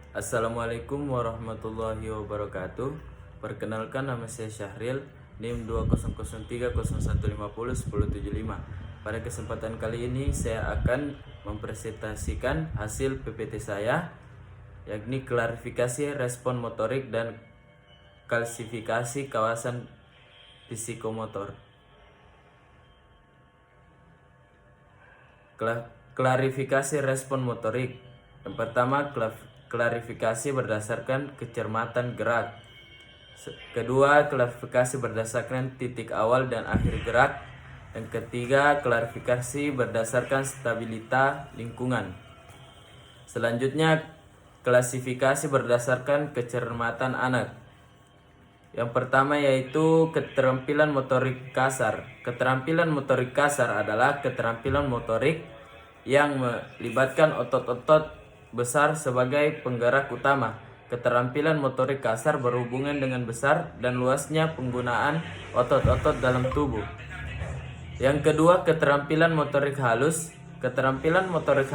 Assalamualaikum warahmatullahi wabarakatuh. Perkenalkan, nama saya Syahril, NIM 2003001501075. Pada kesempatan kali ini saya akan mempresentasikan hasil PPT saya, yakni klarifikasi respon motorik dan klasifikasi kawasan psikomotor. Klarifikasi respon motorik. Yang pertama, klarifikasi berdasarkan kecermatan gerak. Kedua, klarifikasi berdasarkan titik awal dan akhir gerak. Yang ketiga, klarifikasi berdasarkan stabilitas lingkungan. Selanjutnya, klasifikasi berdasarkan kecermatan anak. Yang pertama yaitu keterampilan motorik kasar. Keterampilan motorik kasar adalah keterampilan motorik yang melibatkan otot-otot besar sebagai penggerak utama. Keterampilan motorik kasar berhubungan dengan besar dan luasnya penggunaan otot-otot dalam tubuh. Yang kedua, keterampilan motorik halus. Keterampilan motorik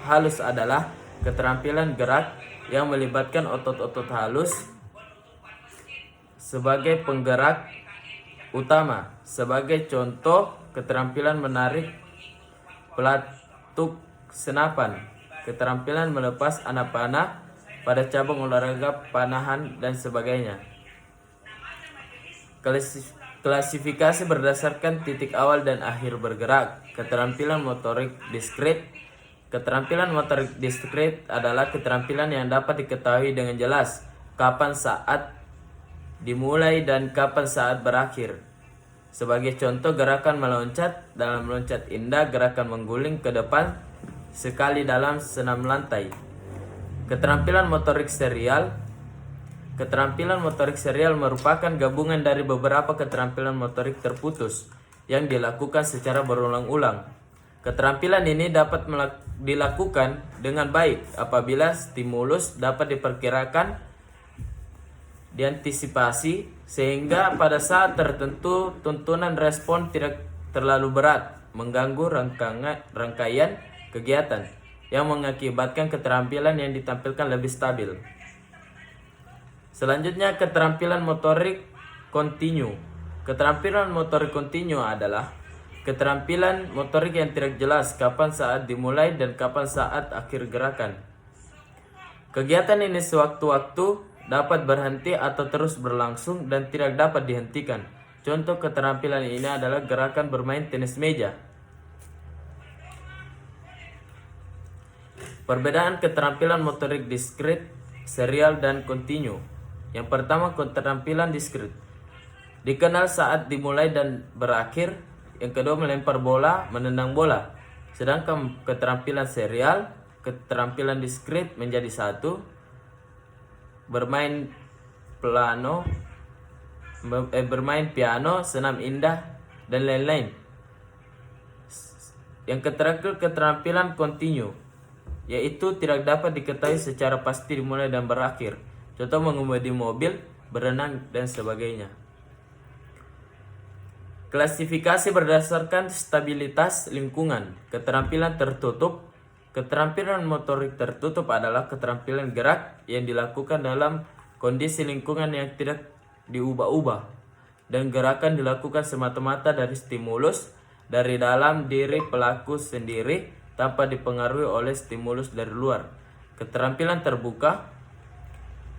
halus adalah keterampilan gerak yang melibatkan otot-otot halus sebagai penggerak utama. Sebagai contoh, keterampilan menarik pelatuk senapan, keterampilan melepas anak panah pada cabang olahraga panahan, dan sebagainya. Klasifikasi berdasarkan titik awal dan akhir bergerak. Keterampilan motorik diskrit. Keterampilan motorik diskrit adalah keterampilan yang dapat diketahui dengan jelas kapan saat dimulai dan kapan saat berakhir. Sebagai contoh, gerakan meloncat. Dalam meloncat indah, gerakan mengguling ke depan sekali dalam senam lantai. Keterampilan motorik serial. Keterampilan motorik serial merupakan gabungan dari beberapa keterampilan motorik terputus yang dilakukan secara berulang-ulang. Keterampilan ini dapat dilakukan dengan baik apabila stimulus dapat diperkirakan, diantisipasi, sehingga pada saat tertentu tuntunan respon tidak terlalu berat mengganggu rangkaian kegiatan yang mengakibatkan keterampilan yang ditampilkan lebih stabil. Selanjutnya, keterampilan motorik kontinu. Keterampilan motorik kontinu adalah keterampilan motorik yang tidak jelas kapan saat dimulai dan kapan saat akhir gerakan. Kegiatan ini sewaktu-waktu dapat berhenti atau terus berlangsung dan tidak dapat dihentikan. Contoh keterampilan ini adalah gerakan bermain tenis meja. Perbedaan keterampilan motorik diskrit, serial, dan kontinu. Yang pertama, keterampilan diskrit dikenal saat dimulai dan berakhir. Yang kedua, melempar bola, menendang bola. Sedangkan keterampilan serial, keterampilan diskrit menjadi satu, bermain piano, senam indah, dan lain-lain. Yang terakhir, keterampilan kontinu, yaitu tidak dapat diketahui secara pasti dimulai dan berakhir. Contoh, mengemudi mobil, berenang, dan sebagainya. Klasifikasi berdasarkan stabilitas lingkungan. Keterampilan tertutup. Keterampilan motorik tertutup adalah keterampilan gerak yang dilakukan dalam kondisi lingkungan yang tidak diubah-ubah, dan gerakan dilakukan semata-mata dari stimulus dari dalam diri pelaku sendiri tanpa dipengaruhi oleh stimulus dari luar. Keterampilan terbuka.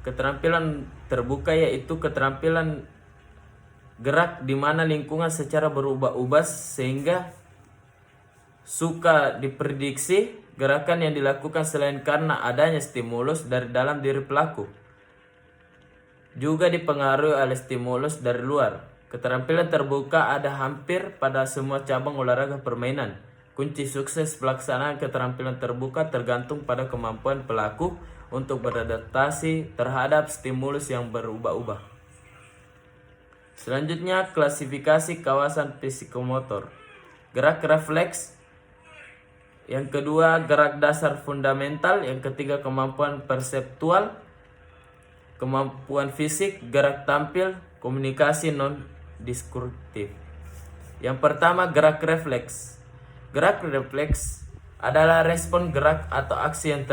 Keterampilan terbuka yaitu keterampilan gerak di mana lingkungan secara berubah-ubah sehingga suka diprediksi gerakan yang dilakukan selain karena adanya stimulus dari dalam diri pelaku, juga dipengaruhi oleh stimulus dari luar. Keterampilan terbuka ada hampir pada semua cabang olahraga permainan. Kunci sukses pelaksanaan keterampilan terbuka tergantung pada kemampuan pelaku untuk beradaptasi terhadap stimulus yang berubah-ubah. Selanjutnya, klasifikasi kawasan psikomotor. Gerak refleks. Yang kedua, gerak dasar fundamental. Yang ketiga, kemampuan perseptual, kemampuan fisik, gerak tampil, komunikasi non-diskurtif. Yang pertama, gerak refleks. Gerak refleks adalah respon gerak atau aksi yang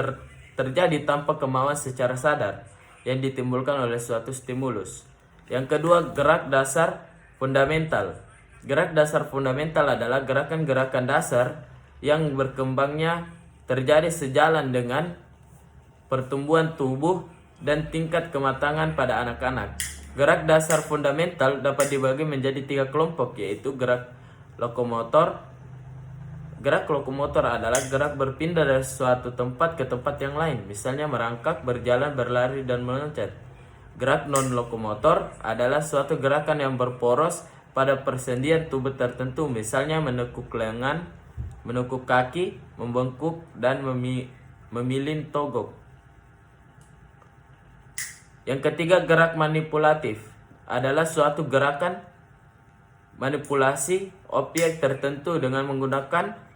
terjadi tanpa kemauan secara sadar yang ditimbulkan oleh suatu stimulus. Yang kedua, gerak dasar fundamental. Gerak dasar fundamental adalah gerakan-gerakan dasar yang berkembangnya terjadi sejalan dengan pertumbuhan tubuh dan tingkat kematangan pada anak-anak. Gerak dasar fundamental dapat dibagi menjadi 3 kelompok, yaitu gerak lokomotor. Gerak lokomotor adalah gerak berpindah dari suatu tempat ke tempat yang lain, misalnya merangkak, berjalan, berlari, dan meloncat. Gerak non-lokomotor adalah suatu gerakan yang berporos pada persendian tubuh tertentu, misalnya menekuk lengan, menekuk kaki, membengkuk, dan memilin togok. Yang ketiga, gerak manipulatif adalah suatu gerakan manipulasi objek tertentu dengan menggunakan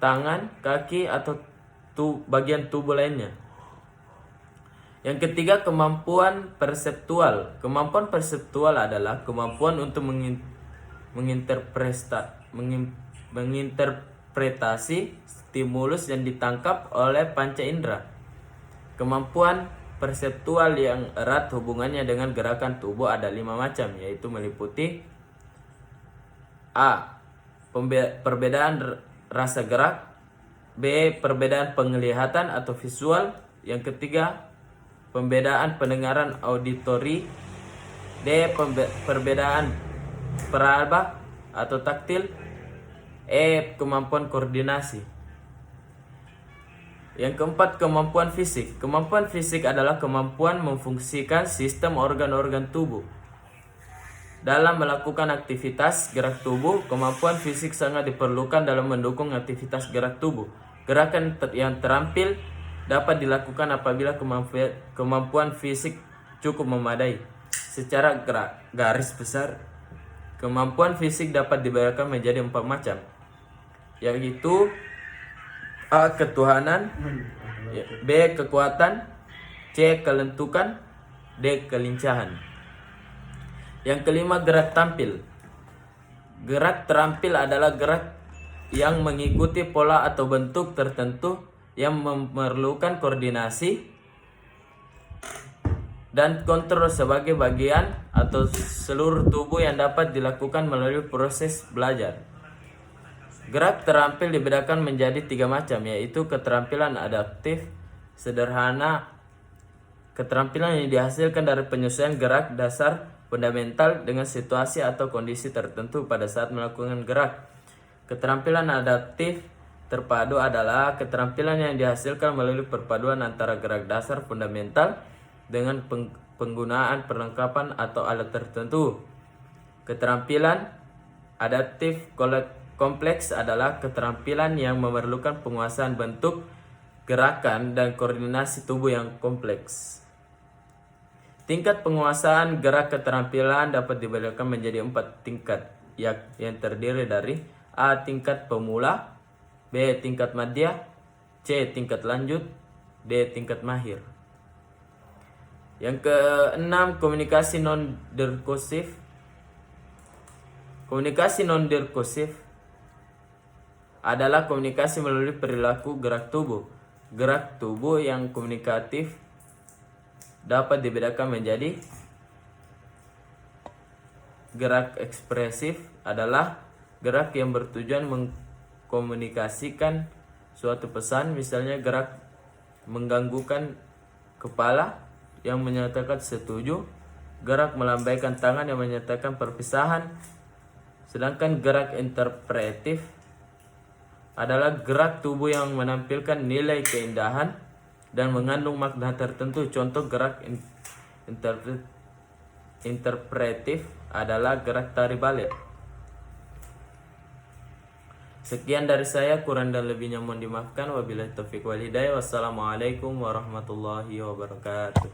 tangan, kaki, atau bagian tubuh lainnya. Yang ketiga, kemampuan perseptual. Kemampuan perseptual adalah kemampuan untuk menginterpretasi stimulus yang ditangkap oleh panca indera. Kemampuan perseptual yang erat hubungannya dengan gerakan tubuh ada 5 macam, yaitu meliputi A. Perbedaan rasa gerak. B. Perbedaan penglihatan atau visual. Yang ketiga, pembedaan pendengaran auditori. D. Perbedaan peraba atau taktil. E. Kemampuan koordinasi. Yang keempat, kemampuan fisik. Kemampuan fisik adalah kemampuan memfungsikan sistem organ-organ tubuh. Dalam melakukan aktivitas gerak tubuh, kemampuan fisik sangat diperlukan dalam mendukung aktivitas gerak tubuh. Gerakan yang terampil dapat dilakukan apabila kemampuan fisik cukup memadai. Secara garis besar, kemampuan fisik dapat dibedakan menjadi 4 macam, yaitu A. Ketuhanan, B. Kekuatan, C. Kelentukan, D. Kelincahan. Yang kelima, gerak tampil. Gerak terampil adalah gerak yang mengikuti pola atau bentuk tertentu yang memerlukan koordinasi dan kontrol sebagai bagian atau seluruh tubuh yang dapat dilakukan melalui proses belajar. Gerak terampil dibedakan menjadi 3 macam, yaitu keterampilan adaptif sederhana. Keterampilan yang dihasilkan dari penyesuaian gerak dasar fundamental dengan situasi atau kondisi tertentu pada saat melakukan gerak. Keterampilan adaptif terpadu adalah keterampilan yang dihasilkan melalui perpaduan antara gerak dasar fundamental dengan penggunaan perlengkapan atau alat tertentu. Keterampilan adaptif kompleks adalah keterampilan yang memerlukan penguasaan bentuk, gerakan, dan koordinasi tubuh yang kompleks. Tingkat penguasaan gerak keterampilan dapat dibedakan menjadi 4 tingkat, yang terdiri dari A. Tingkat pemula, B. Tingkat madya, C. Tingkat lanjut, D. Tingkat mahir. Yang keenam, komunikasi non-diskursif. Komunikasi non-diskursif adalah komunikasi melalui perilaku gerak tubuh. Gerak tubuh yang komunikatif dapat dibedakan menjadi gerak ekspresif adalah gerak yang bertujuan mengkomunikasikan suatu pesan, misalnya gerak mengganggukan kepala yang menyatakan setuju, gerak melambaikan tangan yang menyatakan perpisahan. Sedangkan gerak interpretif adalah gerak tubuh yang menampilkan nilai keindahan dan mengandung makna tertentu. Contoh gerak interpretif adalah gerak tari balet. Sekian dari saya, kurang dan lebihnya mohon dimaafkan. Wabillahi taufiq wal hidayah. Wassalamualaikum warahmatullahi wabarakatuh.